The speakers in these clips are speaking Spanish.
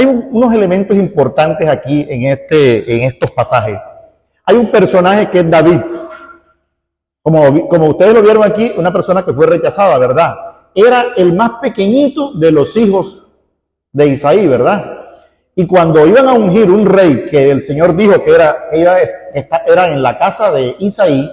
Hay unos elementos importantes aquí en estos pasajes. Hay un personaje que es David. Como ustedes lo vieron aquí, una persona que fue rechazada, ¿verdad? Era el más pequeñito de los hijos de Isaí, ¿verdad? Y cuando iban a ungir un rey que el Señor dijo que era en la casa de Isaí,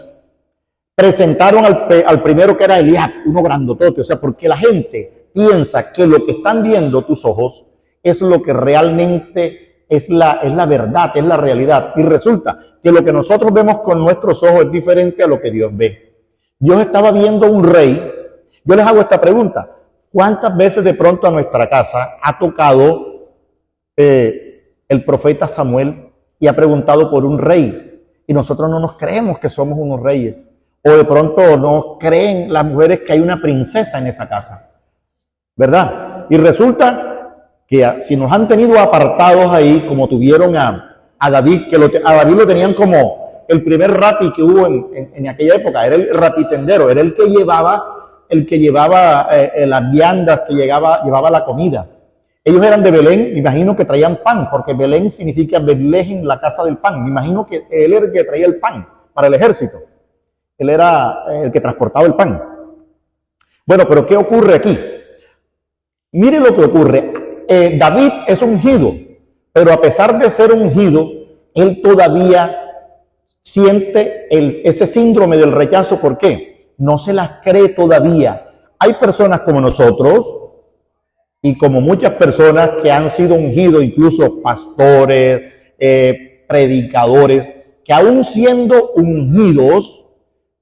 presentaron al primero, que era Eliab, uno grandotote. O sea, porque la gente piensa que lo que están viendo tus ojos es lo que realmente es la verdad, es la realidad. Y resulta que lo que nosotros vemos con nuestros ojos es diferente a lo que Dios ve. Dios estaba viendo un rey. Yo les hago esta pregunta: ¿cuántas veces de pronto a nuestra casa ha tocado el profeta Samuel y ha preguntado por un rey? Y nosotros no nos creemos que somos unos reyes. O de pronto no creen las mujeres que hay una princesa en esa casa, ¿verdad? Y resulta que si nos han tenido apartados ahí, como tuvieron a David, a David lo tenían como el primer rapi que hubo en aquella época. Era el rapitendero, era el que llevaba las viandas, que llevaba la comida. Ellos eran de Belén, me imagino que traían pan, porque Belén significa Betlehem, la casa del pan. Me imagino que él era el que traía el pan para el ejército. Él era el que transportaba el pan. Bueno, pero ¿qué ocurre aquí? Miren lo que ocurre. David es ungido, pero a pesar de ser ungido, él todavía siente ese síndrome del rechazo. ¿Por qué? No se las cree todavía. Hay personas como nosotros y como muchas personas que han sido ungidos, incluso pastores, predicadores, que aún siendo ungidos,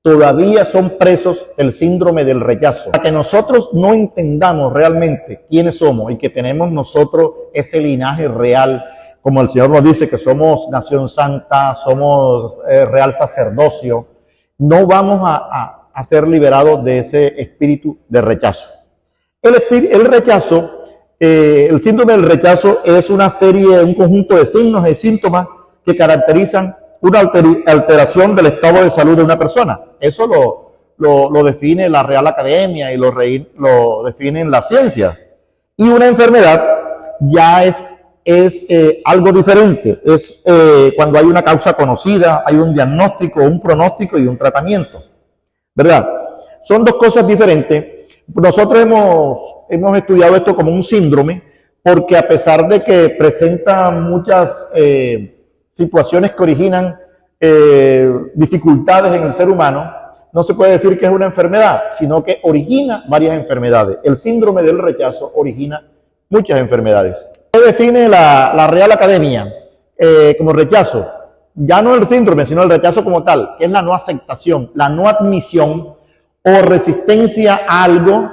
todavía son presos del síndrome del rechazo. Para que nosotros no entendamos realmente quiénes somos y que tenemos nosotros ese linaje real, como el Señor nos dice que somos nación santa, somos real sacerdocio, no vamos a ser liberados de ese espíritu de rechazo. El rechazo, el síndrome del rechazo es un conjunto de signos y síntomas que caracterizan una alteración del estado de salud de una persona. Eso lo define la Real Academia y lo definen las ciencias. Y una enfermedad ya es algo diferente. Es cuando hay una causa conocida, hay un diagnóstico, un pronóstico y un tratamiento, ¿verdad? Son dos cosas diferentes. Nosotros hemos estudiado esto como un síndrome, porque a pesar de que presenta muchas situaciones que originan dificultades en el ser humano, no se puede decir que es una enfermedad, sino que origina varias enfermedades. El síndrome del rechazo origina muchas enfermedades. ¿Qué define la Real Academia como rechazo? Ya no el síndrome, sino el rechazo como tal, que es la no aceptación, la no admisión o resistencia a algo,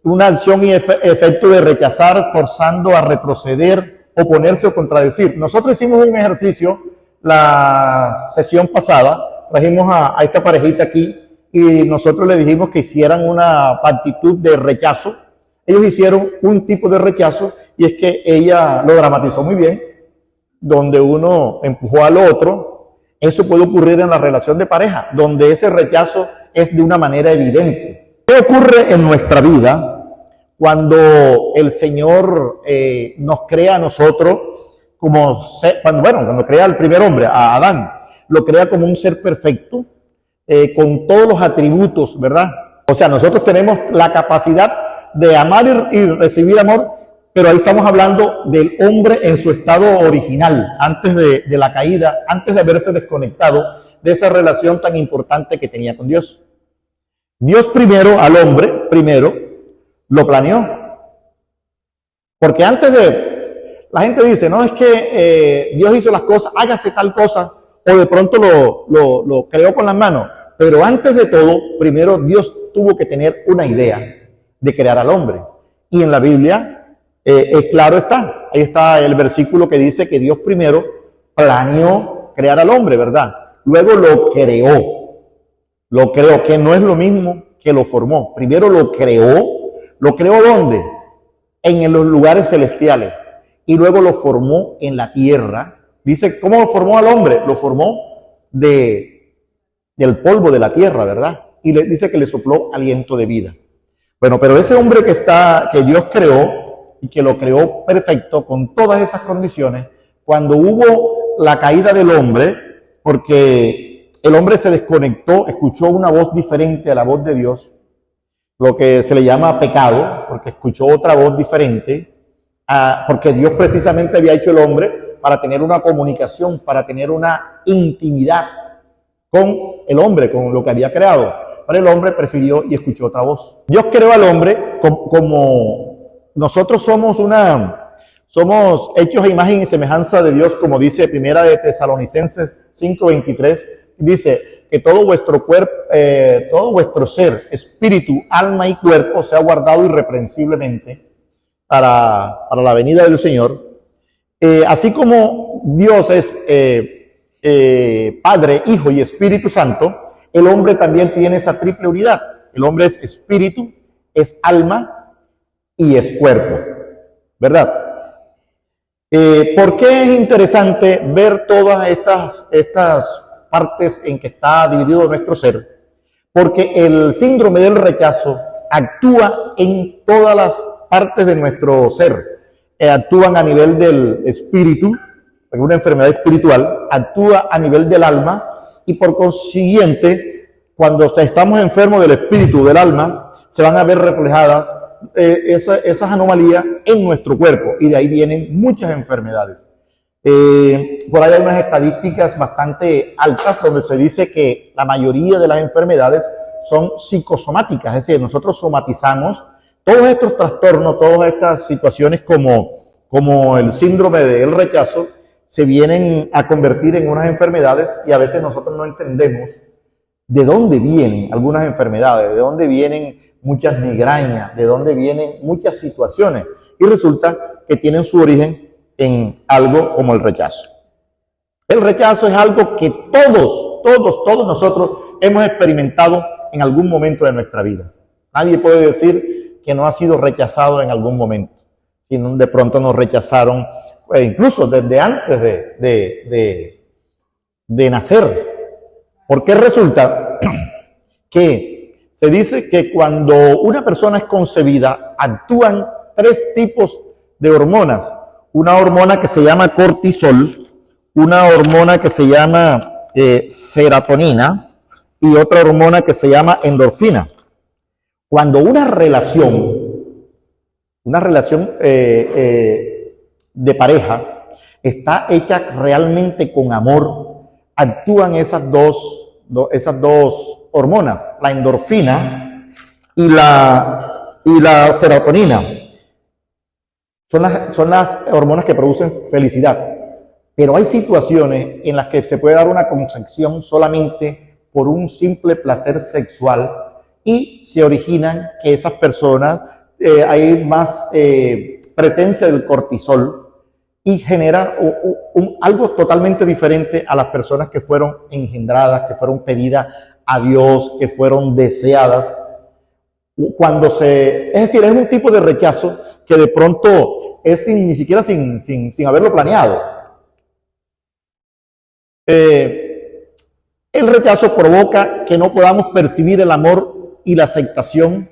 una acción y efecto de rechazar, forzando a retroceder, oponerse o contradecir. Nosotros hicimos un ejercicio la sesión pasada, trajimos a esta parejita aquí y nosotros le dijimos que hicieran una actitud de rechazo. Ellos hicieron un tipo de rechazo y es que ella lo dramatizó muy bien, donde uno empujó al otro. Eso puede ocurrir en la relación de pareja, donde ese rechazo es de una manera evidente. ¿Qué ocurre en nuestra vida cuando el Señor nos crea a nosotros cuando crea al primer hombre, a Adán? Lo crea como un ser perfecto, con todos los atributos, ¿verdad? O sea, nosotros tenemos la capacidad de amar y recibir amor, pero ahí estamos hablando del hombre en su estado original, antes de la caída, antes de haberse desconectado de esa relación tan importante que tenía con Dios. Dios primero, al hombre, lo planeó. Porque la gente dice, no, es que Dios hizo las cosas, hágase tal cosa, o de pronto lo creó con las manos. Pero antes de todo, primero Dios tuvo que tener una idea de crear al hombre. Y en la Biblia, claro está, ahí está el versículo que dice que Dios primero planeó crear al hombre, ¿verdad? Luego lo creó, que no es lo mismo que lo formó. Primero lo creó ¿dónde? En los lugares celestiales. Y luego lo formó en la tierra. Dice, ¿cómo lo formó al hombre? Lo formó del polvo de la tierra, ¿verdad? Y le dice que le sopló aliento de vida. Bueno, pero ese hombre que Dios creó, y que lo creó perfecto con todas esas condiciones, cuando hubo la caída del hombre, porque el hombre se desconectó, escuchó una voz diferente a la voz de Dios, lo que se le llama pecado, porque escuchó otra voz diferente, porque Dios precisamente había hecho el hombre para tener una comunicación, para tener una intimidad con el hombre, con lo que había creado. Pero el hombre prefirió y escuchó otra voz. Dios creó al hombre como nosotros somos hechos a imagen y semejanza de Dios, como dice Primera de Tesalonicenses 5:23, dice que todo vuestro cuerpo, todo vuestro ser, espíritu, alma y cuerpo sea guardado irreprensiblemente para la venida del Señor. Así como Dios es Padre, Hijo y Espíritu Santo, el hombre también tiene esa triple unidad. El hombre es espíritu, es alma y es cuerpo, ¿verdad? ¿Por qué es interesante ver todas estas partes en que está dividido nuestro ser? Porque el síndrome del rechazo actúa en todas las partes de nuestro ser. Actúan a nivel del espíritu, es una enfermedad espiritual, actúa a nivel del alma, y por consiguiente, cuando estamos enfermos del espíritu, del alma, se van a ver reflejadas esas anomalías en nuestro cuerpo, y de ahí vienen muchas enfermedades. Por ahí hay unas estadísticas bastante altas donde se dice que la mayoría de las enfermedades son psicosomáticas, es decir, nosotros somatizamos todos estos trastornos, todas estas situaciones como el síndrome del rechazo, se vienen a convertir en unas enfermedades, y a veces nosotros no entendemos de dónde vienen algunas enfermedades, de dónde vienen muchas migrañas, de dónde vienen muchas situaciones, y resulta que tienen su origen en algo como el rechazo. El rechazo es algo que todos nosotros hemos experimentado en algún momento de nuestra vida. Nadie puede decir que no ha sido rechazado en algún momento. Si de pronto nos rechazaron, incluso desde antes de nacer. Porque resulta que se dice que cuando una persona es concebida, actúan 3 tipos de hormonas. Una hormona que se llama cortisol, una hormona que se llama serotonina y otra hormona que se llama endorfina. Cuando una relación de pareja está hecha realmente con amor, actúan esas dos hormonas, la endorfina y la serotonina. Son las hormonas que producen felicidad. Pero hay situaciones en las que se puede dar una concepción solamente por un simple placer sexual, y se originan que esas personas, hay más presencia del cortisol, y genera algo totalmente diferente a las personas que fueron engendradas, que fueron pedidas a Dios, que fueron deseadas. Es decir, es un tipo de rechazo que de pronto es ni siquiera sin haberlo planeado. El rechazo provoca que no podamos percibir el amor y la aceptación,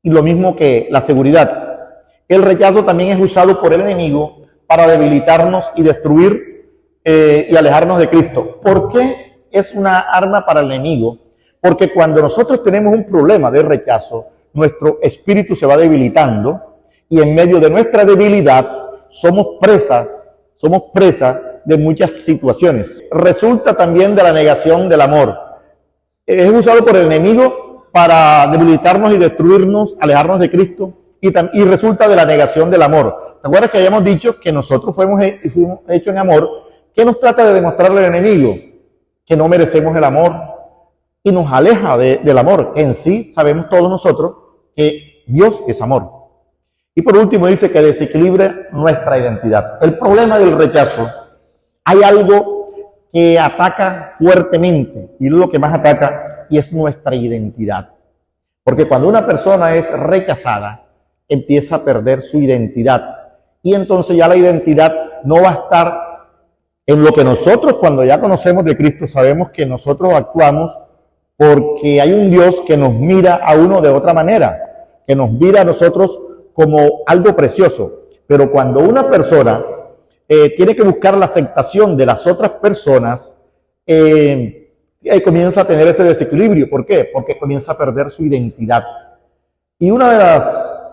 y lo mismo que la seguridad. El rechazo también es usado por el enemigo para debilitarnos y destruir y alejarnos de Cristo. ¿Por qué es una arma para el enemigo? Porque cuando nosotros tenemos un problema de rechazo, nuestro espíritu se va debilitando, y en medio de nuestra debilidad somos presa de muchas situaciones. Resulta también de la negación del amor. Es usado por el enemigo para debilitarnos y destruirnos, alejarnos de Cristo, y resulta de la negación del amor. ¿Te acuerdas que habíamos dicho que nosotros fuimos hechos en amor? ¿Qué nos trata de demostrarle el enemigo? Que no merecemos el amor, y nos aleja del amor. En sí sabemos todos nosotros que Dios es amor. Y por último dice que desequilibra nuestra identidad. El problema del rechazo, hay algo que ataca fuertemente, y es lo que más ataca, y es nuestra identidad. Porque cuando una persona es rechazada, empieza a perder su identidad, y entonces ya la identidad no va a estar en lo que nosotros, cuando ya conocemos de Cristo, sabemos que nosotros actuamos porque hay un Dios que nos mira a uno de otra manera, que nos mira a nosotros como algo precioso. Pero cuando una persona tiene que buscar la aceptación de las otras personas, ahí comienza a tener ese desequilibrio. ¿Por qué? Porque comienza a perder su identidad. Y una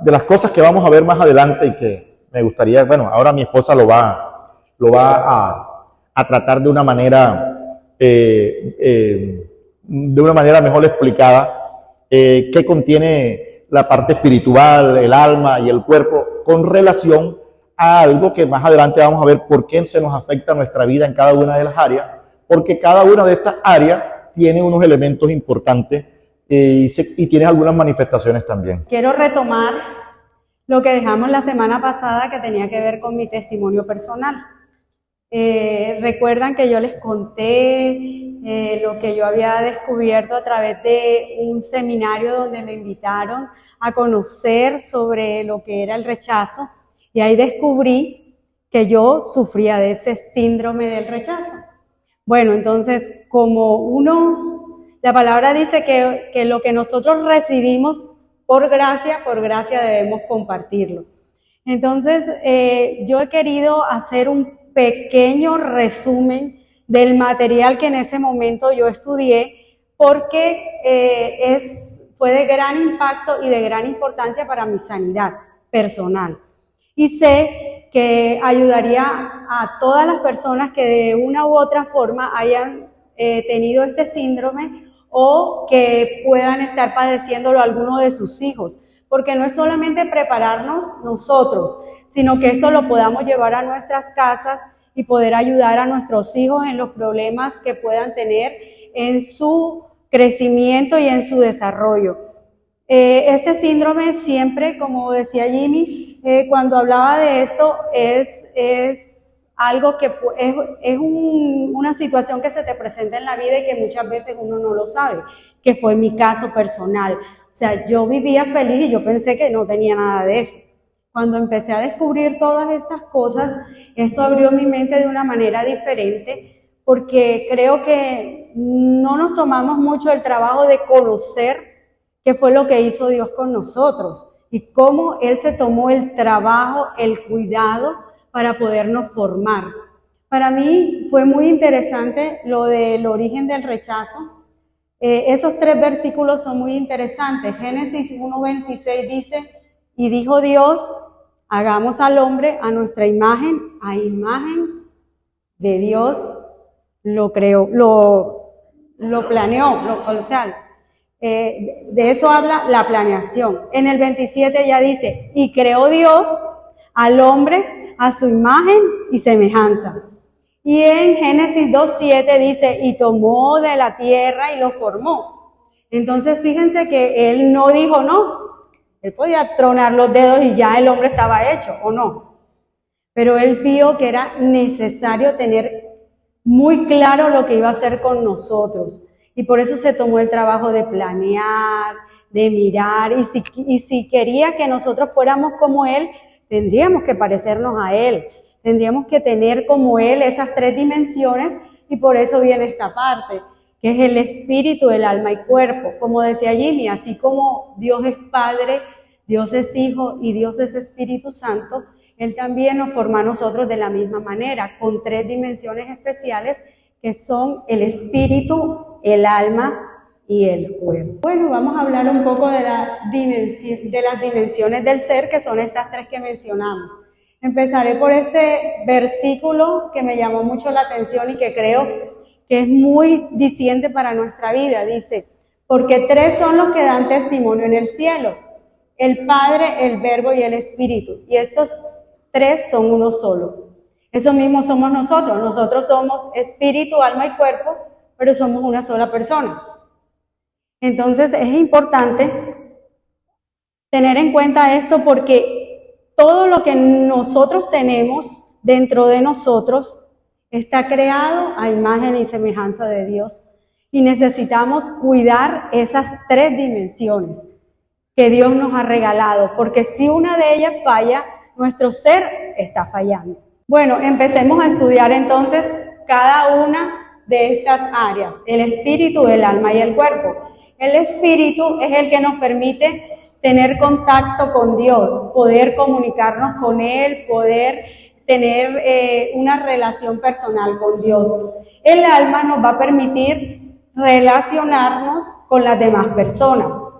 de las cosas que vamos a ver más adelante y que me gustaría, bueno, ahora mi esposa lo va a tratar de una manera mejor explicada, que contiene la parte espiritual, el alma y el cuerpo, con relación a algo que más adelante vamos a ver por qué se nos afecta nuestra vida en cada una de las áreas, porque cada una de estas áreas tiene unos elementos importantes y tiene algunas manifestaciones también. Quiero retomar lo que dejamos la semana pasada, que tenía que ver con mi testimonio personal. Recuerdan que yo les conté lo que yo había descubierto a través de un seminario donde me invitaron a conocer sobre lo que era el rechazo, y ahí descubrí que yo sufría de ese síndrome del rechazo. Bueno, entonces, la palabra dice que lo que nosotros recibimos por gracia debemos compartirlo. Entonces, yo he querido hacer un pequeño resumen del material que en ese momento yo estudié, porque fue de gran impacto y de gran importancia para mi sanidad personal. Y sé que ayudaría a todas las personas que de una u otra forma hayan tenido este síndrome o que puedan estar padeciéndolo alguno de sus hijos, porque no es solamente prepararnos nosotros, sino que esto lo podamos llevar a nuestras casas y poder ayudar a nuestros hijos en los problemas que puedan tener en su crecimiento y en su desarrollo. Este síndrome siempre, como decía Jimmy, cuando hablaba de esto, es algo que es una situación que se te presenta en la vida y que muchas veces uno no lo sabe, que fue mi caso personal. O sea, yo vivía feliz y yo pensé que no tenía nada de eso. Cuando empecé a descubrir todas estas cosas, esto abrió mi mente de una manera diferente, porque creo que no nos tomamos mucho el trabajo de conocer qué fue lo que hizo Dios con nosotros y cómo Él se tomó el trabajo, el cuidado para podernos formar. Para mí fue muy interesante lo del origen del rechazo. Esos 3 versículos son muy interesantes. Génesis 1:26 dice: y dijo Dios, hagamos al hombre a nuestra imagen, a imagen de Dios lo creó, lo planeó, o sea, de eso habla la planeación. En el 27 ya dice: y creó Dios al hombre a su imagen y semejanza. Y en Génesis 2:7 dice: y tomó de la tierra y lo formó. Entonces fíjense que Él no dijo no. Él podía tronar los dedos y ya el hombre estaba hecho, ¿o no? Pero Él vio que era necesario tener muy claro lo que iba a hacer con nosotros. Y por eso se tomó el trabajo de planear, de mirar. Y si quería que nosotros fuéramos como Él, tendríamos que parecernos a Él. Tendríamos que tener como Él esas 3 dimensiones, y por eso viene esta parte, que es el espíritu, el alma y cuerpo. Como decía Jimmy, así como Dios es Padre, Dios es Hijo y Dios es Espíritu Santo, Él también nos forma a nosotros de la misma manera, con 3 dimensiones especiales que son el espíritu, el alma y el cuerpo. Bueno, vamos a hablar un poco de las dimensiones del ser, que son estas 3 que mencionamos. Empezaré por este versículo que me llamó mucho la atención y que creo que es muy diciente para nuestra vida. Dice: porque 3 son los que dan testimonio en el cielo: el Padre, el Verbo y el Espíritu. Y estos 3 son uno solo. Eso mismo somos nosotros. Nosotros somos espíritu, alma y cuerpo, pero somos una sola persona. Entonces es importante tener en cuenta esto, porque todo lo que nosotros tenemos dentro de nosotros está creado a imagen y semejanza de Dios, y necesitamos cuidar esas 3 dimensiones que Dios nos ha regalado, porque si una de ellas falla, nuestro ser está fallando. Bueno, empecemos a estudiar entonces cada una de estas áreas: el espíritu, el alma y el cuerpo. El espíritu es el que nos permite tener contacto con Dios, poder comunicarnos con Él, poder tener una relación personal con Dios. El alma nos va a permitir relacionarnos con las demás personas.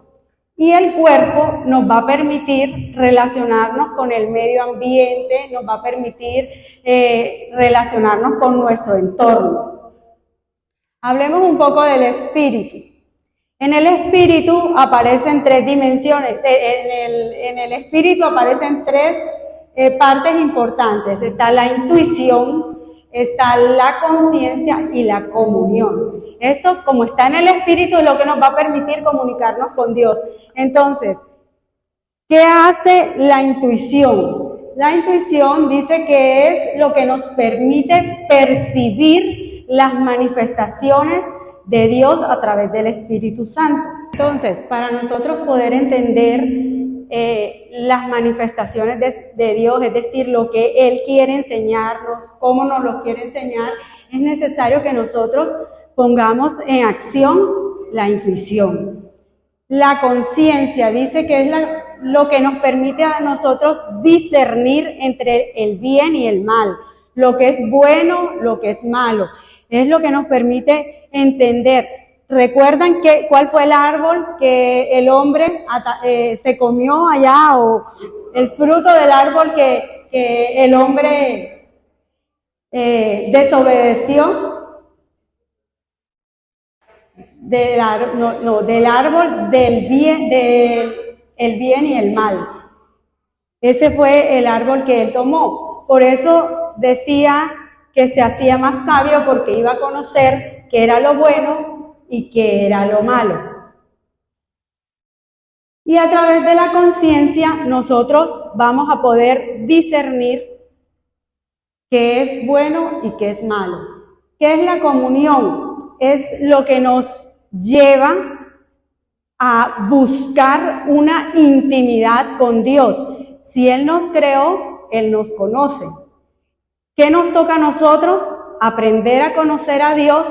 Y el cuerpo nos va a permitir relacionarnos con el medio ambiente, nos va a permitir relacionarnos con nuestro entorno. Hablemos un poco del espíritu. En el espíritu aparecen tres dimensiones. En el espíritu aparecen tres partes importantes. Está la intuición, está la conciencia y la comunión. Esto, como está en el espíritu, es lo que nos va a permitir comunicarnos con Dios. Entonces, ¿qué hace la intuición? La intuición dice que es lo que nos permite percibir las manifestaciones de Dios a través del Espíritu Santo. Entonces, para nosotros poder entender las manifestaciones de Dios, es decir, lo que Él quiere enseñarnos, cómo nos lo quiere enseñar, es necesario que nosotros pongamos en acción la intuición. La conciencia dice que es lo que nos permite a nosotros discernir entre el bien y el mal, lo que es bueno, lo que es malo. Es lo que nos permite entender. ¿Recuerdan cuál fue el árbol que el hombre se comió allá, o el fruto del árbol que el hombre desobedeció? Del árbol del bien, el bien y el mal. Ese fue el árbol que él tomó. Por eso decía que se hacía más sabio, porque iba a conocer qué era lo bueno y qué era lo malo. Y a través de la conciencia nosotros vamos a poder discernir qué es bueno y qué es malo. ¿Qué es la comunión? Es lo que nos lleva a buscar una intimidad con Dios. Si Él nos creó, Él nos conoce. ¿Qué nos toca a nosotros? Aprender a conocer a Dios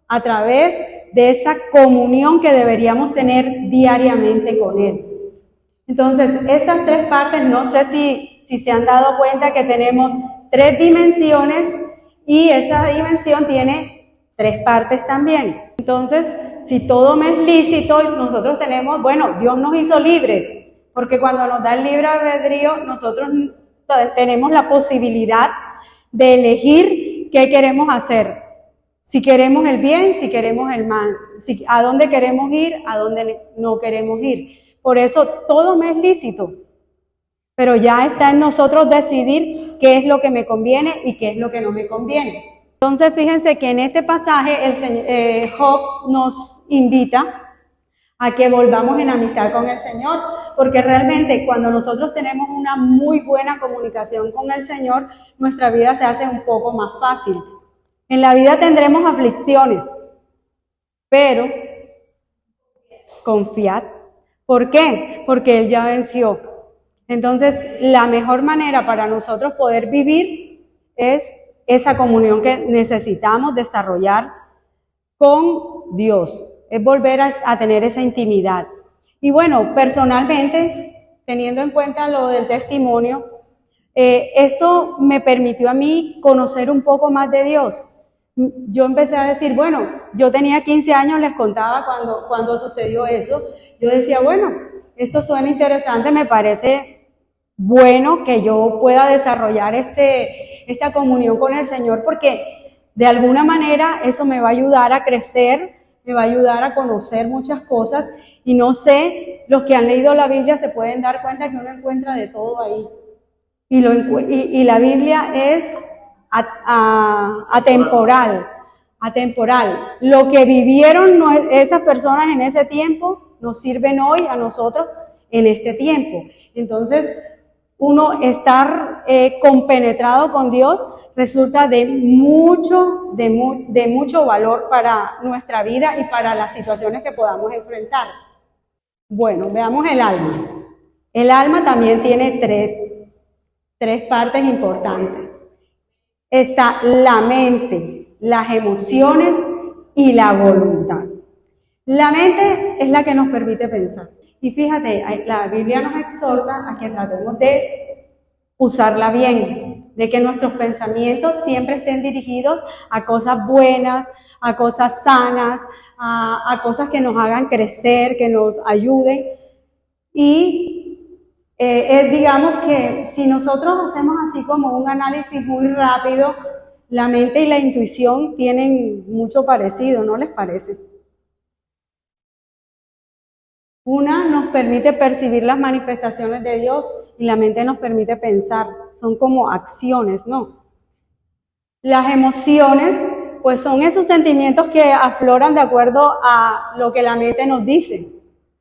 a través de esa comunión que deberíamos tener diariamente con Él. Entonces, estas tres partes, no sé si se han dado cuenta que tenemos tres dimensiones, y esa dimensión tiene tres partes también. Entonces, si todo me es lícito, nosotros tenemos, bueno, Dios nos hizo libres, porque cuando nos da el libre albedrío, nosotros tenemos la posibilidad de elegir qué queremos hacer. Si queremos el bien, si queremos el mal, a dónde queremos ir, a dónde no queremos ir. Por eso todo me es lícito, pero ya está en nosotros decidir qué es lo que me conviene y qué es lo que no me conviene. Entonces, fíjense que en este pasaje Job nos invita a que volvamos en amistad con el Señor, porque realmente cuando nosotros tenemos una muy buena comunicación con el Señor, nuestra vida se hace un poco más fácil. En la vida tendremos aflicciones, pero confiad. ¿Por qué? Porque Él ya venció. Entonces, la mejor manera para nosotros poder vivir es esa comunión que necesitamos desarrollar con Dios, es volver a tener esa intimidad. Y bueno, personalmente, teniendo en cuenta lo del testimonio, esto me permitió a mí conocer un poco más de Dios. Yo empecé a decir, bueno, yo tenía 15 años, les contaba cuando sucedió eso. Yo decía, bueno, esto suena interesante, me parece bueno que yo pueda desarrollar esta comunión con el Señor, porque de alguna manera eso me va a ayudar a crecer, me va a ayudar a conocer muchas cosas. Y no sé, los que han leído la Biblia se pueden dar cuenta que uno encuentra de todo ahí. Y la Biblia es atemporal. Lo que vivieron esas personas en ese tiempo nos sirven hoy a nosotros en este tiempo. Entonces, uno estar compenetrado con Dios resulta de mucho valor para nuestra vida y para las situaciones que podamos enfrentar. Bueno, veamos el alma. El alma también tiene tres partes importantes. Está la mente, las emociones y la voluntad. La mente es la que nos permite pensar. Y fíjate, la Biblia nos exhorta a que tratemos de usarla bien, de que nuestros pensamientos siempre estén dirigidos a cosas buenas, a cosas sanas, a cosas que nos hagan crecer, que nos ayuden. Y digamos que si nosotros hacemos así como un análisis muy rápido, la mente y la intuición tienen mucho parecido, ¿no les parece? Una nos permite percibir las manifestaciones de Dios y la mente nos permite pensar. Son como acciones, ¿no? Las emociones, pues son esos sentimientos que afloran de acuerdo a lo que la mente nos dice,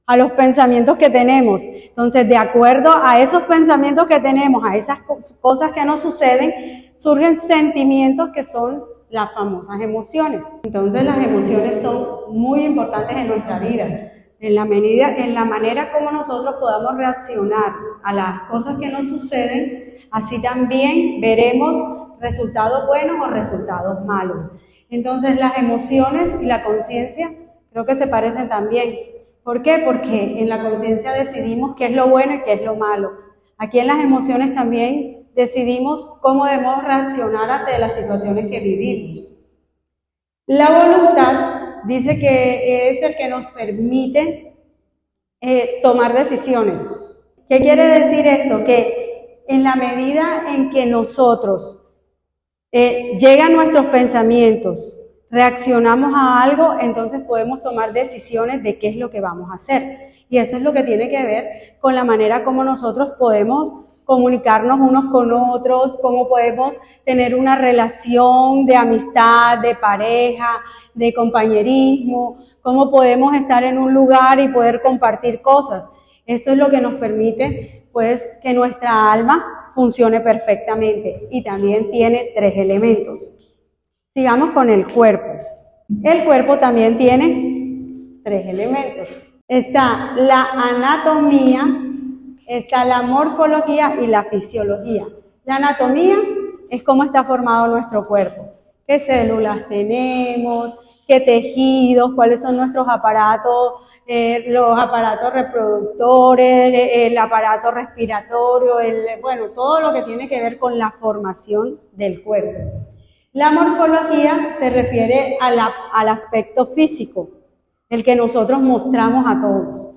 a los pensamientos que tenemos. Entonces, de acuerdo a esos pensamientos que tenemos, a esas cosas que nos suceden, surgen sentimientos que son las famosas emociones. Entonces, las emociones son muy importantes en nuestra vida. En la manera como nosotros podamos reaccionar a las cosas que nos suceden, así también veremos resultados buenos o resultados malos. Entonces, las emociones y la conciencia creo que se parecen también. ¿Por qué? Porque en la conciencia decidimos qué es lo bueno y qué es lo malo. Aquí en las emociones también decidimos cómo debemos reaccionar ante las situaciones que vivimos. La voluntad dice que es el que nos permite tomar decisiones. ¿Qué quiere decir esto? Que en la medida en que nosotros llegan nuestros pensamientos, reaccionamos a algo, entonces podemos tomar decisiones de qué es lo que vamos a hacer. Y eso es lo que tiene que ver con la manera como nosotros podemos comunicarnos unos con otros, cómo podemos tener una relación de amistad, de pareja, de compañerismo, cómo podemos estar en un lugar y poder compartir cosas. Esto es lo que nos permite, pues, que nuestra alma funcione perfectamente y también tiene 3 elementos. Sigamos con el cuerpo. El cuerpo también tiene 3 elementos. Está la anatomía, está la morfología y la fisiología. La anatomía es cómo está formado nuestro cuerpo. ¿Qué células tenemos? ¿Qué tejidos? ¿Cuáles son nuestros aparatos? Los aparatos reproductores, el aparato respiratorio, bueno, todo lo que tiene que ver con la formación del cuerpo. La morfología se refiere al aspecto físico, el que nosotros mostramos a todos.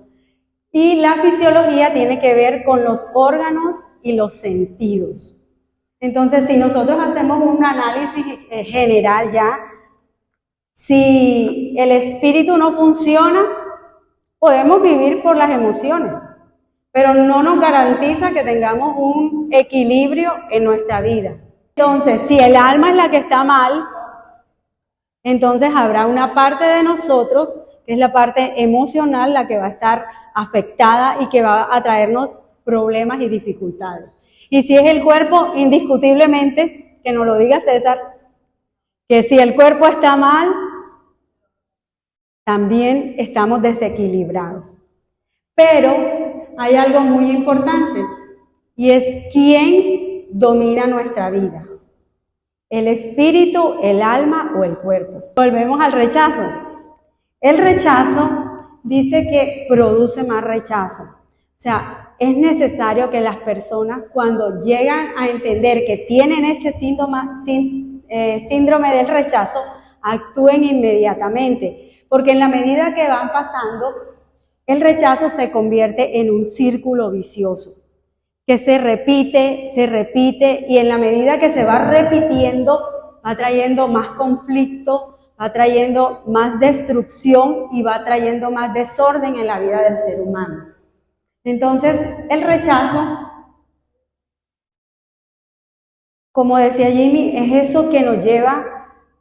Y la fisiología tiene que ver con los órganos y los sentidos. Entonces, si nosotros hacemos un análisis general ya, si el espíritu no funciona, podemos vivir por las emociones, pero no nos garantiza que tengamos un equilibrio en nuestra vida. Entonces, si el alma es la que está mal, entonces habrá una parte de nosotros, que es la parte emocional, la que va a estar afectada y que va a traernos problemas y dificultades. Y si es el cuerpo, indiscutiblemente, que nos lo diga César, que si el cuerpo está mal, también estamos desequilibrados. Pero hay algo muy importante, y es quién domina nuestra vida. ¿El espíritu, el alma o el cuerpo? Volvemos al rechazo. El rechazo dice que produce más rechazo. O sea, es necesario que las personas, cuando llegan a entender que tienen este síndrome del rechazo, actúen inmediatamente. Porque en la medida que van pasando, el rechazo se convierte en un círculo vicioso, que se repite, y en la medida que se va repitiendo, va trayendo más conflicto, va trayendo más destrucción y va trayendo más desorden en la vida del ser humano. Entonces, el rechazo, como decía Jimmy, es eso que nos lleva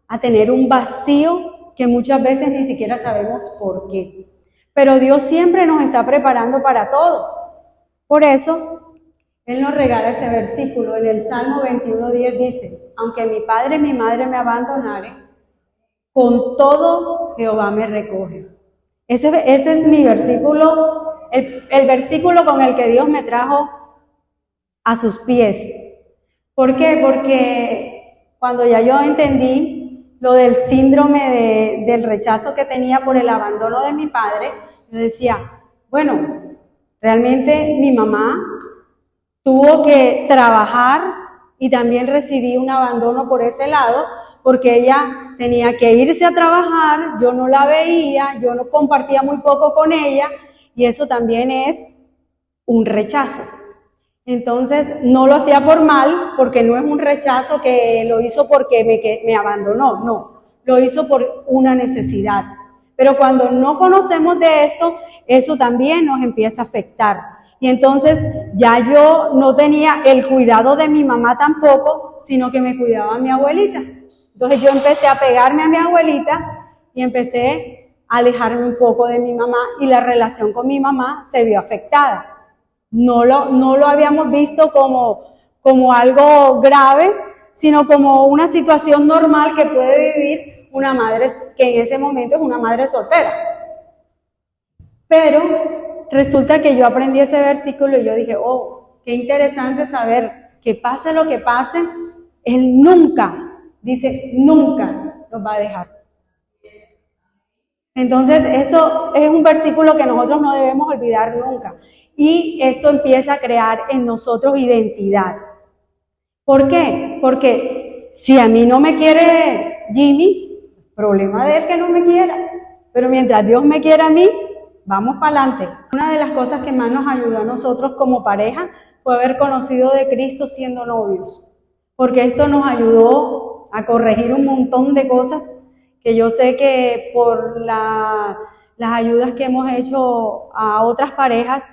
a tener un vacío que muchas veces ni siquiera sabemos por qué. Pero Dios siempre nos está preparando para todo. Por eso, Él nos regala este versículo. En el Salmo 21:10 dice: aunque mi padre y mi madre me abandonaren, con todo Jehová me recoge. Ese es mi versículo, el versículo con el que Dios me trajo a sus pies. ¿Por qué? Porque cuando ya yo entendí lo del síndrome del rechazo que tenía por el abandono de mi padre, yo decía, bueno, realmente mi mamá tuvo que trabajar y también recibí un abandono por ese lado, porque ella tenía que irse a trabajar, yo no la veía, yo no compartía muy poco con ella, y eso también es un rechazo. Entonces, no lo hacía por mal, porque no es un rechazo que lo hizo porque me abandonó, no, lo hizo por una necesidad. Pero cuando no conocemos de esto, eso también nos empieza a afectar. Y entonces ya yo no tenía el cuidado de mi mamá tampoco, sino que me cuidaba mi abuelita. Entonces yo empecé a pegarme a mi abuelita y empecé a alejarme un poco de mi mamá, y la relación con mi mamá se vio afectada. No lo habíamos visto como algo grave, sino como una situación normal que puede vivir una madre que en ese momento es una madre soltera. Pero resulta que yo aprendí ese versículo y yo dije, oh, qué interesante saber que pase lo que pase, Él nunca, dice, nunca nos va a dejar. Entonces, esto es un versículo que nosotros no debemos olvidar nunca. Y esto empieza a crear en nosotros identidad. ¿Por qué? Porque si a mí no me quiere Jimmy, problema de él que no me quiera. Pero mientras Dios me quiera a mí, vamos para adelante. Una de las cosas que más nos ayudó a nosotros como pareja fue haber conocido de Cristo siendo novios. Porque esto nos ayudó a corregir un montón de cosas que yo sé que por las ayudas que hemos hecho a otras parejas,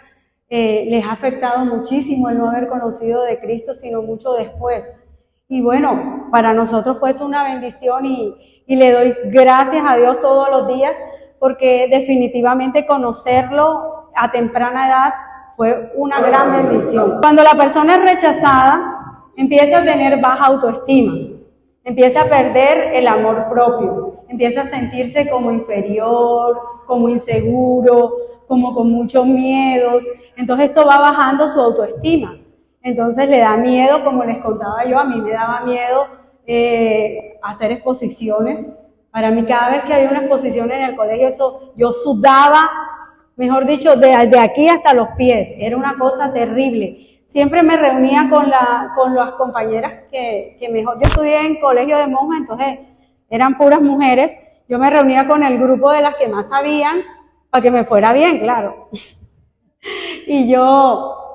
les ha afectado muchísimo el no haber conocido de Cristo, sino mucho después. Y bueno, para nosotros fue eso una bendición y le doy gracias a Dios todos los días, porque definitivamente conocerlo a temprana edad fue una gran bendición. Cuando la persona es rechazada, empieza a tener baja autoestima, empieza a perder el amor propio, empieza a sentirse como inferior, como inseguro, como con muchos miedos. Entonces esto va bajando su autoestima. Entonces le da miedo, como les contaba yo, a mí me daba miedo hacer exposiciones. Para mí cada vez que había una exposición en el colegio, eso, yo sudaba, mejor dicho, de aquí hasta los pies. Era una cosa terrible. Siempre me reunía con las compañeras que mejor, yo estudié en colegio de monjas, entonces eran puras mujeres. Yo me reunía con el grupo de las que más sabían, para que me fuera bien, claro.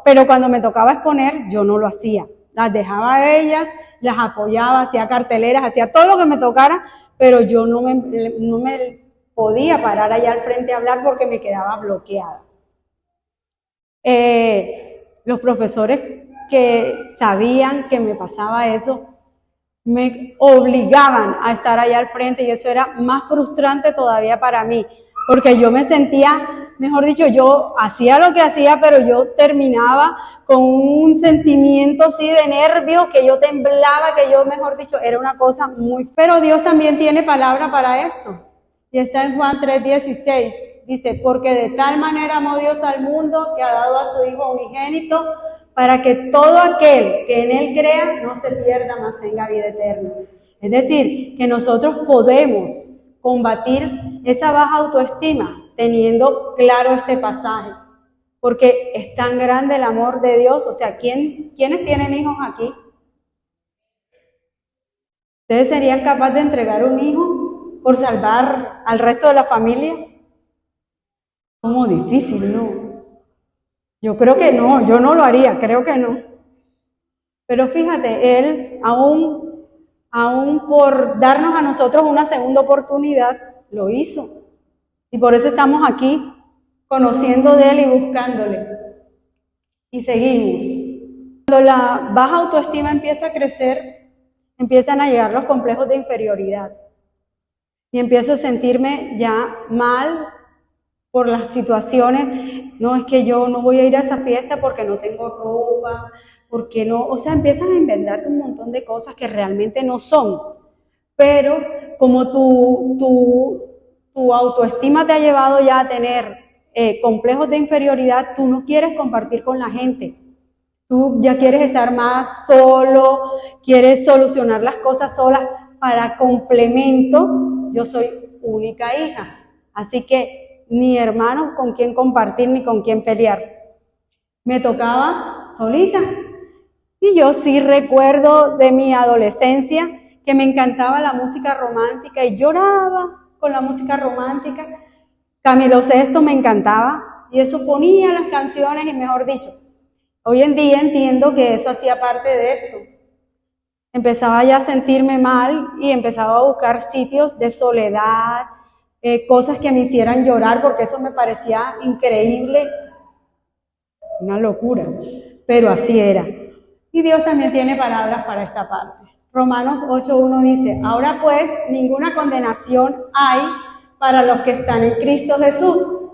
Pero cuando me tocaba exponer, yo no lo hacía. Las dejaba a ellas, las apoyaba, hacía carteleras, hacía todo lo que me tocara, pero yo no me podía parar allá al frente a hablar porque me quedaba bloqueada. Los profesores que sabían que me pasaba eso, me obligaban a estar allá al frente, y eso era más frustrante todavía para mí, porque yo me sentía, mejor dicho, yo hacía lo que hacía, pero yo terminaba con un sentimiento así de nervios, que yo temblaba, que yo, mejor dicho, era una cosa muy... Pero Dios también tiene palabra para esto, y está en Juan 3:16, dice, porque de tal manera amó Dios al mundo, que ha dado a su Hijo unigénito, para que todo aquel que en Él crea no se pierda, mas tenga vida eterna. Es decir, que nosotros podemos combatir esa baja autoestima teniendo claro este pasaje, porque es tan grande el amor de Dios. O sea, ¿quiénes tienen hijos aquí? ¿Ustedes serían capaces de entregar un hijo por salvar al resto de la familia? Como difícil, ¿no? Yo creo que no, yo no lo haría, creo que no. Pero fíjate, Él aún por darnos a nosotros una segunda oportunidad, lo hizo. Y por eso estamos aquí, conociendo de Él y buscándole. Y seguimos. Cuando la baja autoestima empieza a crecer, empiezan a llegar los complejos de inferioridad. Y empiezo a sentirme ya mal por las situaciones. No, es que yo no voy a ir a esa fiesta porque no tengo ropa, porque no, o sea, empiezan a inventarte un montón de cosas que realmente no son. Pero como tu autoestima te ha llevado ya a tener complejos de inferioridad, tú no quieres compartir con la gente. Tú ya quieres estar más solo, quieres solucionar las cosas solas. para complemento, yo soy única hija. Así que ni hermanos con quien compartir ni con quien pelear. Me tocaba solita. Y yo sí recuerdo de mi adolescencia que me encantaba la música romántica y lloraba con la música romántica. Camilo Sesto me encantaba y eso ponía las canciones y mejor dicho, hoy en día entiendo que eso hacía parte de esto. Empezaba ya a sentirme mal y empezaba a buscar sitios de soledad, cosas que me hicieran llorar porque eso me parecía increíble, una locura, pero así era. Y Dios también tiene palabras para esta parte. Romanos 8:1 dice, ahora pues ninguna condenación hay para los que están en Cristo Jesús,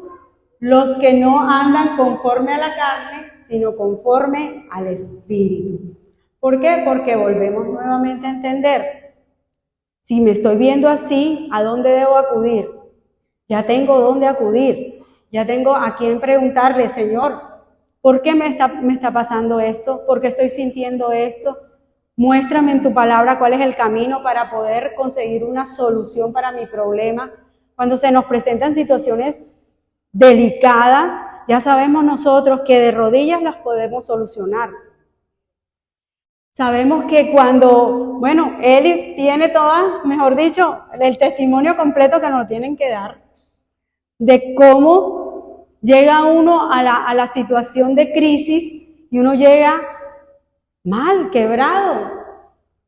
los que no andan conforme a la carne, sino conforme al Espíritu. ¿Por qué? Porque volvemos nuevamente a entender, si me estoy viendo así, ¿a dónde debo acudir? Ya tengo dónde acudir, ya tengo a quién preguntarle, Señor, ¿por qué me está pasando esto? ¿Por qué estoy sintiendo esto? Muéstrame en tu palabra cuál es el camino para poder conseguir una solución para mi problema. Cuando se nos presentan situaciones delicadas, ya sabemos nosotros que de rodillas las podemos solucionar. Sabemos que cuando, bueno, Eli tiene todas, mejor dicho, el testimonio completo que nos tienen que dar de cómo llega uno a la situación de crisis y uno llega mal, quebrado.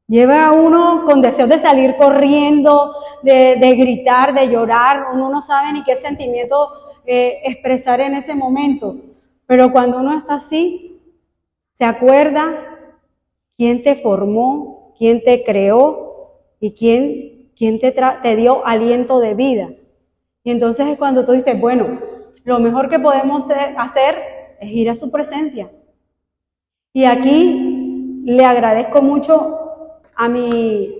Lleva a uno con deseos de salir corriendo, de gritar, de llorar. Uno no sabe ni qué sentimiento expresar en ese momento. Pero cuando uno está así, se acuerda quién te formó, quién te creó y quién te dio aliento de vida. Y entonces es cuando tú dices, bueno, lo mejor que podemos hacer es ir a su presencia. Y aquí le agradezco mucho a mi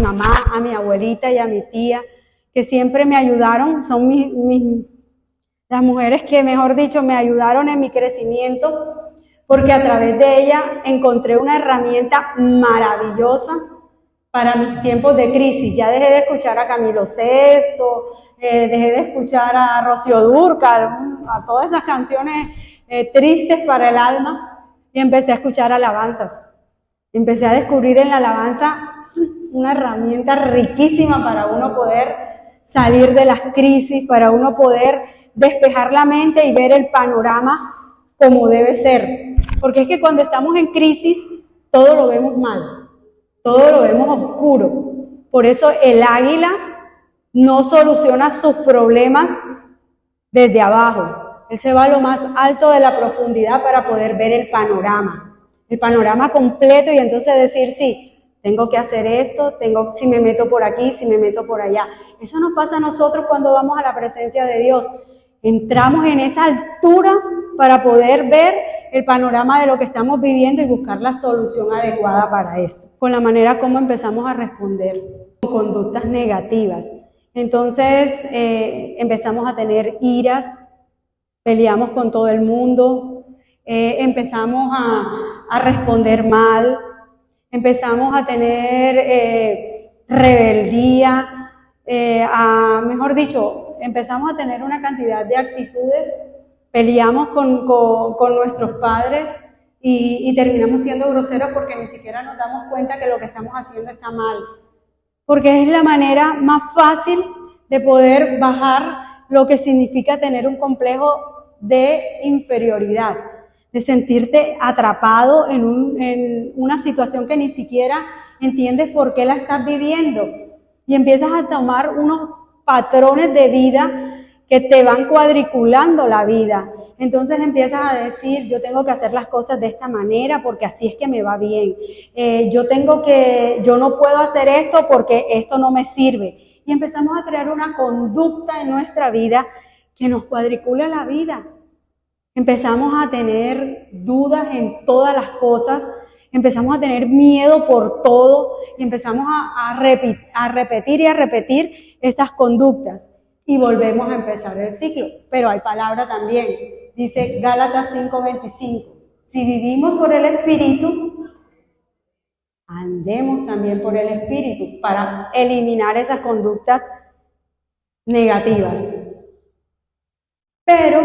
mamá, a mi abuelita y a mi tía, que siempre me ayudaron, son las mujeres que, mejor dicho, me ayudaron en mi crecimiento, porque a través de ella encontré una herramienta maravillosa para mis tiempos de crisis. Ya dejé de escuchar a Camilo Sesto, dejé de escuchar a Rocío Dúrcal, a todas esas canciones tristes para el alma, y empecé a escuchar alabanzas. Empecé a descubrir en la alabanza una herramienta riquísima para uno poder salir de las crisis, para uno poder despejar la mente y ver el panorama como debe ser. Porque es que cuando estamos en crisis, todo lo vemos mal, todo lo vemos oscuro. Por eso el águila no soluciona sus problemas desde abajo. Él se va a lo más alto de la profundidad para poder ver el panorama completo y entonces decir, sí, tengo que hacer esto, si me meto por aquí, si me meto por allá. Eso nos pasa a nosotros cuando vamos a la presencia de Dios. Entramos en esa altura para poder ver el panorama de lo que estamos viviendo y buscar la solución adecuada para esto. Con la manera como empezamos a responder con conductas negativas. Entonces empezamos a tener iras, peleamos con todo el mundo, empezamos a responder mal, empezamos a tener rebeldía, mejor dicho, empezamos a tener una cantidad de actitudes, peleamos con nuestros padres y terminamos siendo groseros porque ni siquiera nos damos cuenta que lo que estamos haciendo está mal. Porque es la manera más fácil de poder bajar lo que significa tener un complejo de inferioridad, de sentirte atrapado en una situación que ni siquiera entiendes por qué la estás viviendo. Y empiezas a tomar unos patrones de vida que te van cuadriculando la vida. Entonces empiezas a decir, yo tengo que hacer las cosas de esta manera porque así es que me va bien. Yo no puedo hacer esto porque esto no me sirve. Y empezamos a crear una conducta en nuestra vida que nos cuadricula la vida. Empezamos a tener dudas en todas las cosas, empezamos a tener miedo por todo y empezamos a repetir estas conductas y volvemos a empezar el ciclo. Pero hay palabra también, dice Gálatas 5:25, si vivimos por el Espíritu, andemos también por el Espíritu para eliminar esas conductas negativas. Pero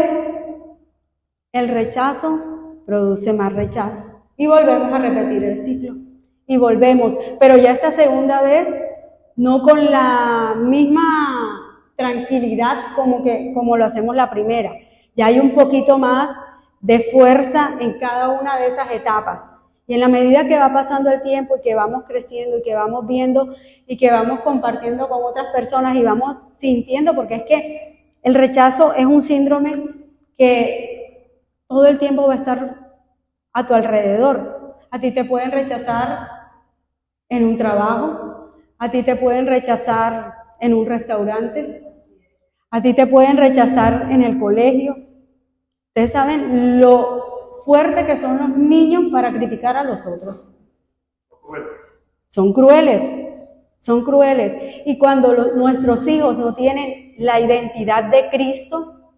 el rechazo produce más rechazo y volvemos a repetir el ciclo y volvemos, pero ya esta segunda vez no con la misma tranquilidad como lo hacemos la primera. Ya hay un poquito más de fuerza en cada una de esas etapas. Y en la medida que va pasando el tiempo y que vamos creciendo y que vamos viendo y que vamos compartiendo con otras personas y vamos sintiendo, porque es que el rechazo es un síndrome que todo el tiempo va a estar a tu alrededor. A ti te pueden rechazar en un trabajo, a ti te pueden rechazar en un restaurante, a ti te pueden rechazar en el colegio. Ustedes saben lo fuerte que son los niños para criticar a los otros. Son crueles, son crueles. Y cuando nuestros hijos no tienen la identidad de Cristo,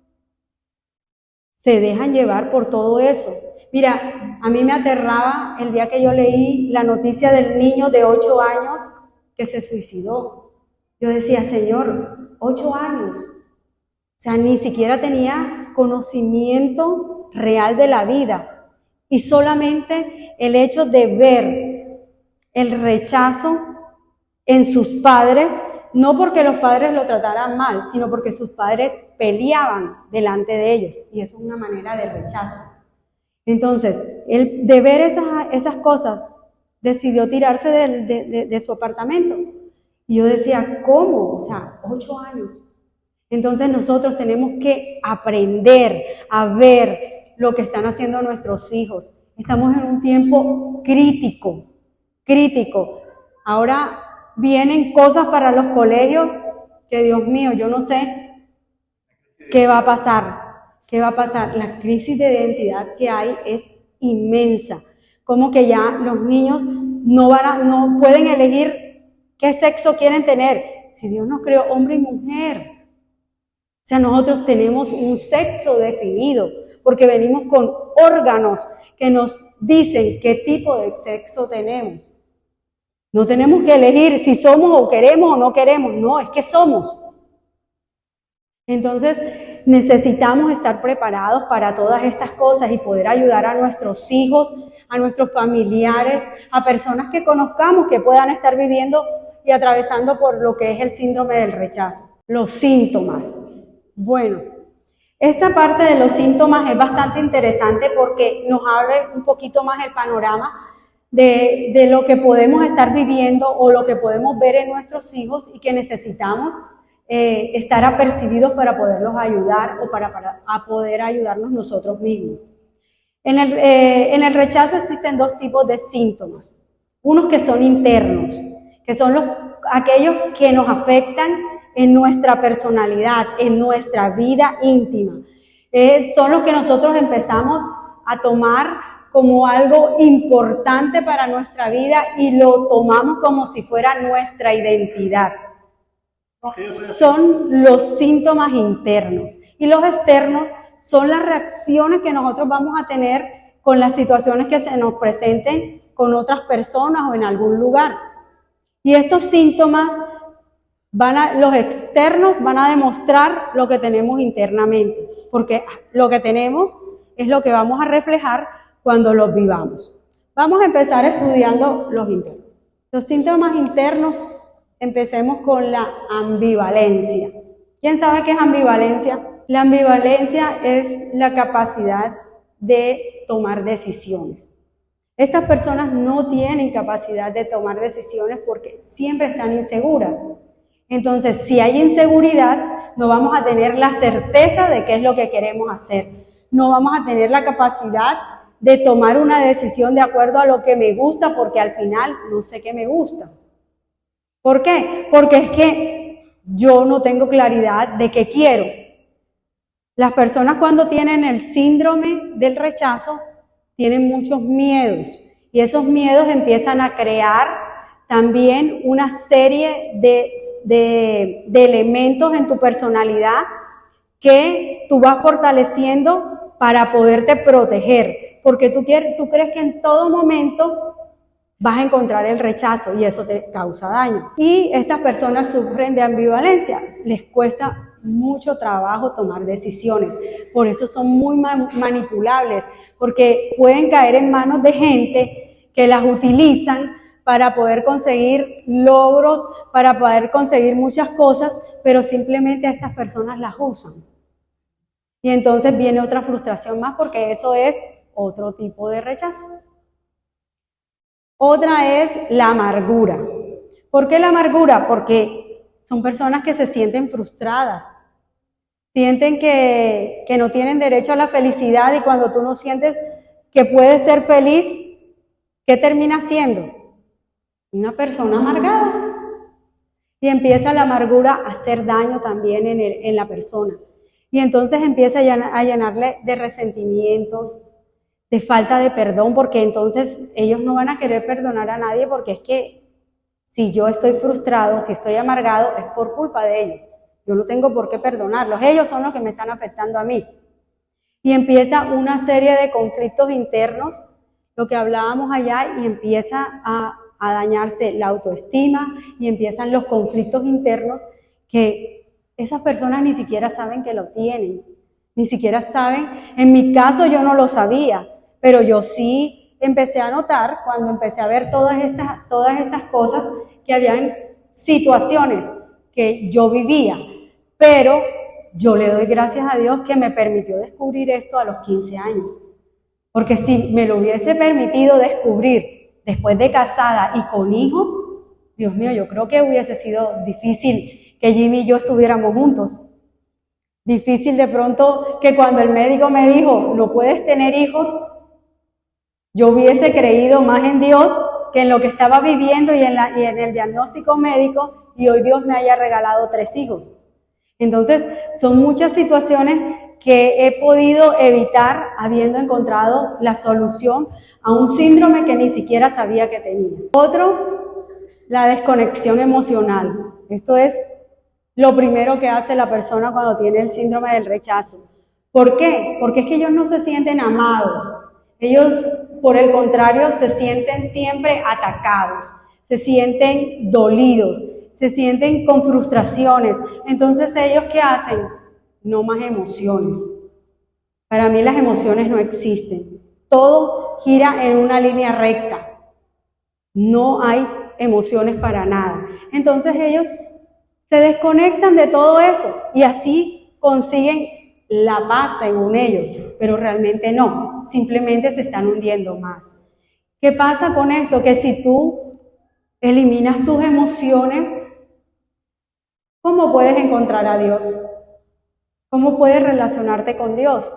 se dejan llevar por todo eso. Mira, a mí me aterraba el día que yo leí la noticia del niño de 8 años que se suicidó. Yo decía, Señor, 8 años. O sea, ni siquiera tenía conocimiento real de la vida. Y solamente el hecho de ver el rechazo en sus padres, no porque los padres lo trataran mal, sino porque sus padres peleaban delante de ellos. Y eso es una manera de rechazo. Entonces, él de ver esas cosas, decidió tirarse de su apartamento. Y yo decía, ¿cómo? O sea, 8 años. Entonces nosotros tenemos que aprender a ver lo que están haciendo nuestros hijos. Estamos en un tiempo crítico. Ahora vienen cosas para los colegios que, Dios mío, yo no sé qué va a pasar. La crisis de identidad que hay es inmensa. Como que ya los niños no pueden elegir qué sexo quieren tener. Si Dios nos creó hombre y mujer. O sea, nosotros tenemos un sexo definido porque venimos con órganos que nos dicen qué tipo de sexo tenemos. No tenemos que elegir si somos o queremos o no queremos. No, es que somos. Entonces, necesitamos estar preparados para todas estas cosas y poder ayudar a nuestros hijos, a nuestros familiares, a personas que conozcamos que puedan estar viviendo y atravesando por lo que es el síndrome del rechazo. Los síntomas. Bueno, esta parte de los síntomas es bastante interesante porque nos abre un poquito más el panorama de lo que podemos estar viviendo o lo que podemos ver en nuestros hijos y que necesitamos estar apercibidos para poderlos ayudar o para poder ayudarnos nosotros mismos. En el rechazo existen 2 tipos de síntomas. Unos que son internos, que son aquellos que nos afectan en nuestra personalidad, en nuestra vida íntima. Son los que nosotros empezamos a tomar como algo importante para nuestra vida y lo tomamos como si fuera nuestra identidad. Son los síntomas internos y los externos son las reacciones que nosotros vamos a tener con las situaciones que se nos presenten con otras personas o en algún lugar. Y estos síntomas, los externos van a demostrar lo que tenemos internamente, porque lo que tenemos es lo que vamos a reflejar cuando los vivamos. Vamos a empezar estudiando los internos. Los síntomas internos. Empecemos con la ambivalencia. ¿Quién sabe qué es ambivalencia? La ambivalencia es la capacidad de tomar decisiones. Estas personas no tienen capacidad de tomar decisiones porque siempre están inseguras. Entonces, si hay inseguridad, no vamos a tener la certeza de qué es lo que queremos hacer. No vamos a tener la capacidad de tomar una decisión de acuerdo a lo que me gusta porque al final no sé qué me gusta. ¿Por qué? Porque es que yo no tengo claridad de qué quiero. Las personas cuando tienen el síndrome del rechazo tienen muchos miedos y esos miedos empiezan a crear también una serie de elementos en tu personalidad que tú vas fortaleciendo para poderte proteger, porque tú crees que en todo momento vas a encontrar el rechazo y eso te causa daño. Y estas personas sufren de ambivalencia, les cuesta mucho trabajo tomar decisiones, por eso son muy manipulables, porque pueden caer en manos de gente que las utilizan para poder conseguir logros, para poder conseguir muchas cosas, pero simplemente a estas personas las usan. Y entonces viene otra frustración más, porque eso es otro tipo de rechazo. Otra es la amargura. ¿Por qué la amargura? Porque son personas que se sienten frustradas, sienten que no tienen derecho a la felicidad, y cuando tú no sientes que puedes ser feliz, ¿qué termina siendo? Una persona amargada. Y empieza la amargura a hacer daño también en la persona. Y entonces empieza a llenarle de resentimientos, de falta de perdón, porque entonces ellos no van a querer perdonar a nadie, porque es que si yo estoy frustrado, si estoy amargado, es por culpa de ellos. Yo no tengo por qué perdonarlos, ellos son los que me están afectando a mí. Y empieza una serie de conflictos internos, lo que hablábamos allá, y empieza a dañarse la autoestima, y empiezan los conflictos internos que esas personas ni siquiera saben que lo tienen, ni siquiera saben. En mi caso yo no lo sabía, pero yo sí empecé a notar cuando empecé a ver todas estas cosas, que habían situaciones que yo vivía, pero yo le doy gracias a Dios que me permitió descubrir esto a los 15 años, porque si me lo hubiese permitido descubrir después de casada y con hijos, Dios mío, yo creo que hubiese sido difícil que Jimmy y yo estuviéramos juntos. Difícil de pronto que cuando el médico me dijo, no puedes tener hijos, yo hubiese creído más en Dios que en lo que estaba viviendo y en el diagnóstico médico, y hoy Dios me haya regalado 3 hijos. Entonces, son muchas situaciones que he podido evitar habiendo encontrado la solución a un síndrome que ni siquiera sabía que tenía. Otro, la desconexión emocional. Esto es lo primero que hace la persona cuando tiene el síndrome del rechazo. ¿Por qué? Porque es que ellos no se sienten amados. Ellos, por el contrario, se sienten siempre atacados, se sienten dolidos, se sienten con frustraciones. Entonces, ¿ellos qué hacen? No más emociones. Para mí las emociones no existen. Todo gira en una línea recta. No hay emociones para nada. Entonces ellos se desconectan de todo eso y así consiguen la paz según ellos, pero realmente no, simplemente se están hundiendo más. ¿Qué pasa con esto? Que si tú eliminas tus emociones, ¿cómo puedes encontrar a Dios? ¿Cómo puedes relacionarte con Dios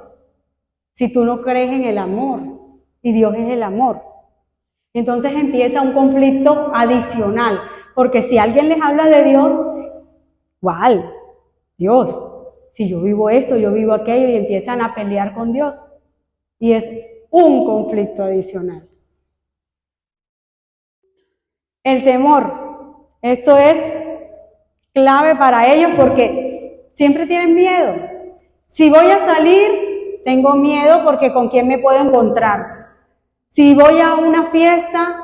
si tú no crees en el amor? Y Dios es el amor. Entonces empieza un conflicto adicional, porque si alguien les habla de Dios, ¿cuál? Dios. Si yo vivo esto, yo vivo aquello, y empiezan a pelear con Dios. Y es un conflicto adicional. El temor. Esto es clave para ellos porque siempre tienen miedo. Si voy a salir, tengo miedo porque ¿con quién me puedo encontrar? Si voy a una fiesta,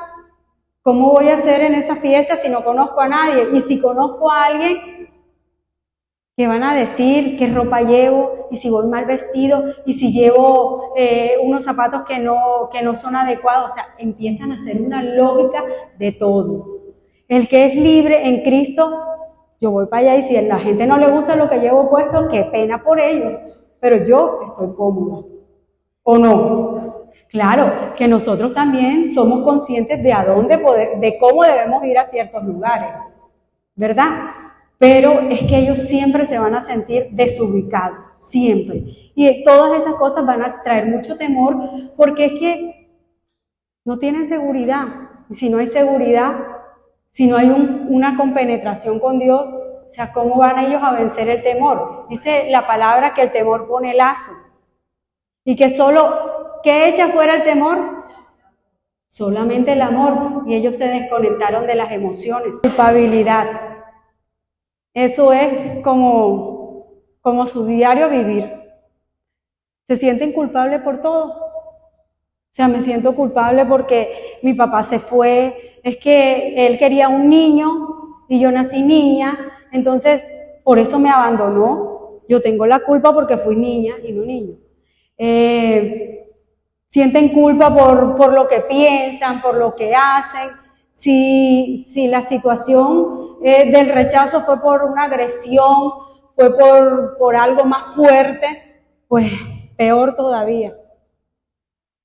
¿cómo voy a hacer en esa fiesta si no conozco a nadie? Y si conozco a alguien, ¿qué van a decir? ¿Qué ropa llevo? ¿Y si voy mal vestido? ¿Y si llevo unos zapatos que no son adecuados? O sea, empiezan a hacer una lógica de todo. El que es libre en Cristo, yo voy para allá, y si a la gente no le gusta lo que llevo puesto, qué pena por ellos, pero yo estoy cómoda. ¿O no? Claro, que nosotros también somos conscientes de cómo debemos ir a ciertos lugares, ¿verdad? Pero es que ellos siempre se van a sentir desubicados, siempre. Y todas esas cosas van a traer mucho temor, porque es que no tienen seguridad. Y si no hay seguridad, si no hay una compenetración con Dios, o sea, ¿cómo van ellos a vencer el temor? Dice la palabra que el temor pone lazo. Y que ¿qué echa fuera el temor? Solamente el amor. Y ellos se desconectaron de las emociones. Culpabilidad. Eso es como su diario vivir. Se sienten culpables por todo. O sea, me siento culpable porque mi papá se fue, es que él quería un niño y yo nací niña, entonces por eso me abandonó. Yo tengo la culpa porque fui niña y no niño. Sienten culpa por lo que piensan, por lo que hacen. Si la situación del rechazo fue por una agresión, fue por algo más fuerte, pues peor todavía.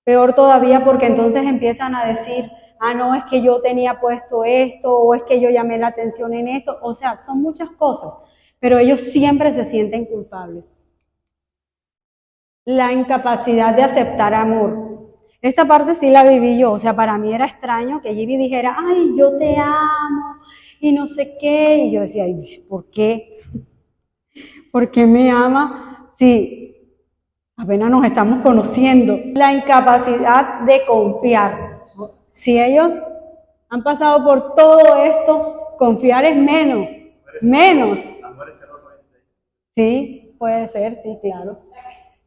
Peor todavía porque entonces empiezan a decir, ah, no, es que yo tenía puesto esto, o es que yo llamé la atención en esto. O sea, son muchas cosas, pero ellos siempre se sienten culpables. La incapacidad de aceptar amor. Esta parte sí la viví yo, o sea, para mí era extraño que Gibi dijera, ay, yo te amo, y no sé qué, y yo decía, ay, ¿por qué? ¿Por qué me ama? Sí. Apenas nos estamos conociendo. La incapacidad de confiar. Si ellos han pasado por todo esto, confiar es menos. Menos. Sí, puede ser, sí, claro.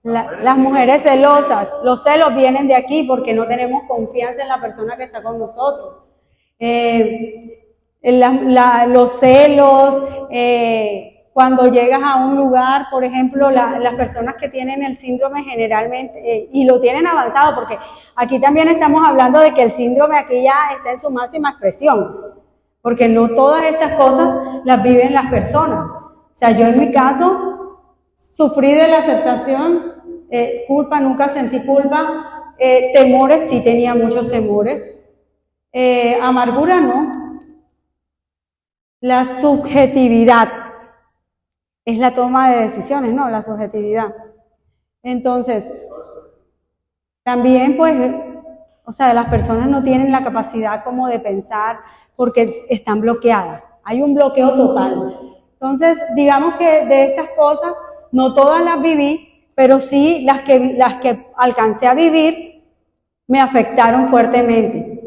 Las mujeres celosas, los celos vienen de aquí porque no tenemos confianza en la persona que está con nosotros. Los celos, cuando llegas a un lugar, por ejemplo, las personas que tienen el síndrome generalmente, y lo tienen avanzado, porque aquí también estamos hablando de que el síndrome aquí ya está en su máxima expresión, porque no todas estas cosas las viven las personas. O sea, yo en mi caso sufrí de la aceptación, culpa, nunca sentí culpa, temores, sí tenía muchos temores, amargura no. La subjetividad es la toma de decisiones, ¿no? La subjetividad. Entonces, también pues, o sea, las personas no tienen la capacidad como de pensar porque están bloqueadas. Hay un bloqueo total. Entonces, digamos que de estas cosas, no todas las viví, pero sí las que alcancé a vivir me afectaron fuertemente.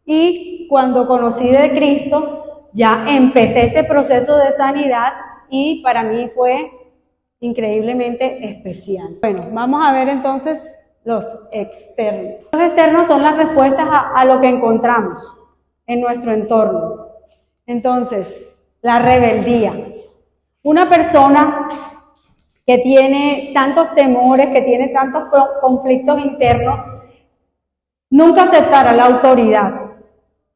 Y cuando conocí de Cristo, ya empecé ese proceso de sanidad y para mí fue increíblemente especial. Bueno, vamos a ver entonces los externos. Los externos son las respuestas a lo que encontramos en nuestro entorno. Entonces, la rebeldía. Una persona que tiene tantos temores, que tiene tantos conflictos internos, nunca aceptará la autoridad.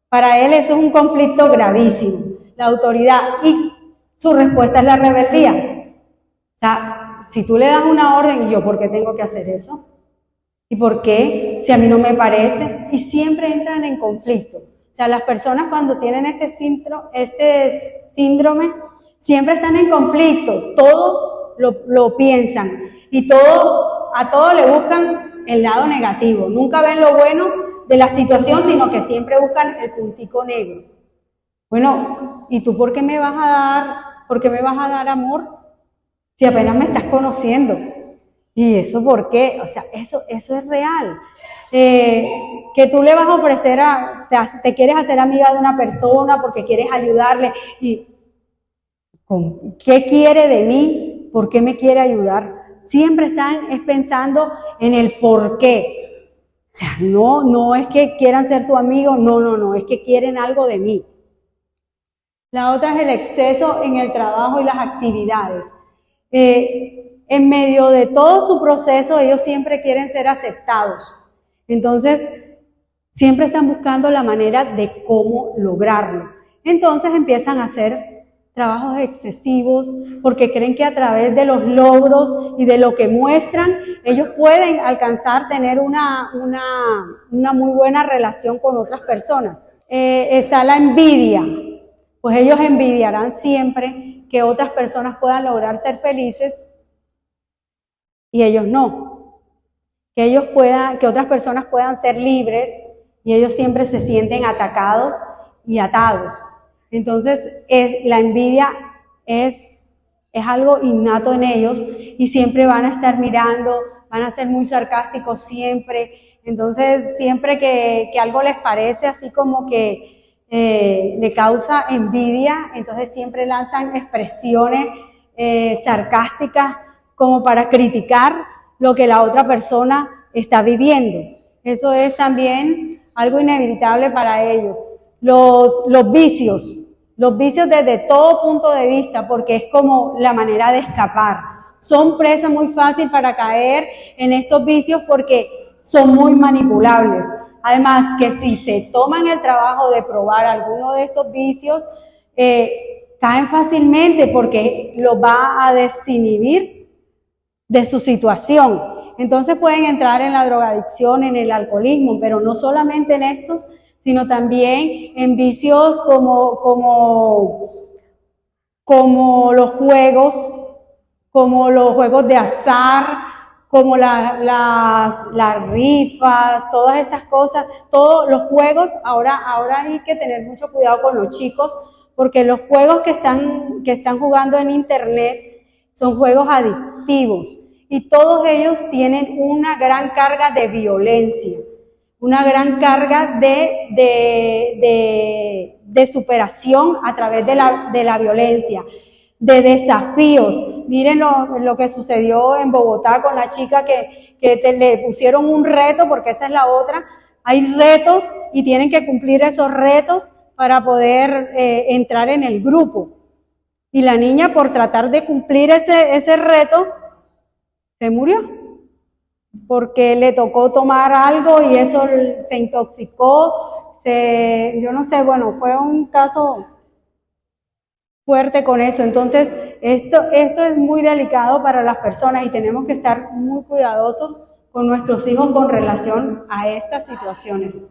Para él eso es un conflicto gravísimo, la autoridad, y su respuesta es la rebeldía. O sea, si tú le das una orden, ¿y yo por qué tengo que hacer eso? ¿Y por qué? Si a mí no me parece. Y siempre entran en conflicto. O sea, las personas cuando tienen este síndrome siempre están en conflicto. Todo lo piensan y a todo le buscan el lado negativo. Nunca ven lo bueno de la situación, sino que siempre buscan el puntico negro. Bueno, ¿y tú por qué me vas a dar amor si apenas me estás conociendo? ¿Y eso por qué? O sea, eso es real. Que tú le vas a ofrecer te quieres hacer amiga de una persona porque quieres ayudarle. ¿Y qué quiere de mí? ¿Por qué me quiere ayudar? Siempre están pensando en el por qué. O sea, no es que quieran ser tu amigo, no, es que quieren algo de mí. La otra es el exceso en el trabajo y las actividades. En medio de todo su proceso, ellos siempre quieren ser aceptados. Entonces, siempre están buscando la manera de cómo lograrlo. Entonces empiezan a hacer trabajos excesivos porque creen que a través de los logros y de lo que muestran, ellos pueden alcanzar tener una muy buena relación con otras personas. Está la envidia. Pues ellos envidiarán siempre que otras personas puedan lograr ser felices y ellos no. Que otras personas puedan ser libres y ellos siempre se sienten atacados y atados. Entonces, la envidia es algo innato en ellos y siempre van a estar mirando, van a ser muy sarcásticos siempre. Entonces, siempre que algo les parece así como que le causa envidia, entonces siempre lanzan expresiones sarcásticas como para criticar lo que la otra persona está viviendo. Eso es también algo inevitable para ellos. Los vicios desde todo punto de vista, porque es como la manera de escapar. Son presa muy fácil para caer en estos vicios porque son muy manipulables. Además, que si se toman el trabajo de probar alguno de estos vicios, caen fácilmente porque los va a desinhibir de su situación. Entonces pueden entrar en la drogadicción, en el alcoholismo, pero no solamente en estos, sino también en vicios como los juegos de azar, como las rifas, todas estas cosas, todos los juegos. Ahora hay que tener mucho cuidado con los chicos, porque los juegos que están jugando en internet son juegos adictivos y todos ellos tienen una gran carga de violencia, una gran carga de superación a través de la violencia, de desafíos. Miren lo que sucedió en Bogotá con la chica que le pusieron un reto, porque esa es la otra. Hay retos y tienen que cumplir esos retos para poder entrar en el grupo. Y la niña, por tratar de cumplir ese reto, se murió, porque le tocó tomar algo y eso se intoxicó, yo no sé, bueno, fue un caso fuerte con eso. Entonces, esto es muy delicado para las personas y tenemos que estar muy cuidadosos con nuestros hijos con relación a estas situaciones.